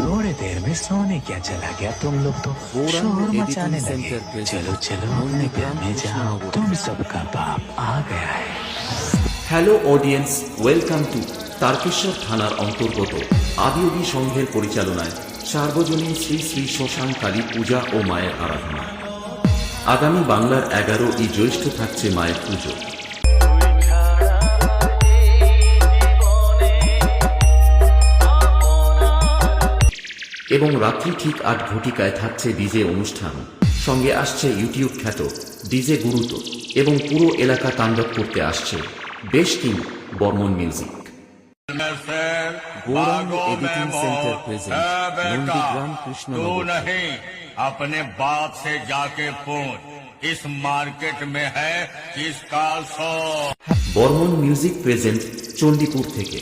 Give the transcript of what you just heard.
थोड़ी देर में सोने क्या चला गया तुम लोग तो शोर मचाने लगे। चलो चलो अपने घर में जाओ, तुम सबका बाप आ गया है। Hello audience, welcome to Tarakeswar থানার অন্তর্গত আদিয়োগী সংঘের পরিচালনায় সার্বজনীন শ্রী শ্রী শ্মশান কালী পূজা ও মায়ের আরাধনা। আগামী বাংলার 11ই জ্যৈষ্ঠ থাকছে মায়ের পুজো এবং রাত্রি ঠিক 8 ঘটিকায় থাকছে ডিজে অনুষ্ঠান। সঙ্গে আসছে ইউটিউব খ্যাত ডিজে গুরুত্ব এবং পুরো এলাকা তাণ্ডব করতে আসছে বেশ team Barman music. Gaurang editing centre present Nandigram Krishnanagar. नहीं अपने बाप से जाके पूछ, इस मार्केट में है किसका सौ। বর্মন মিউজিক প্রেজেন্ট চণ্ডীপুর থেকে।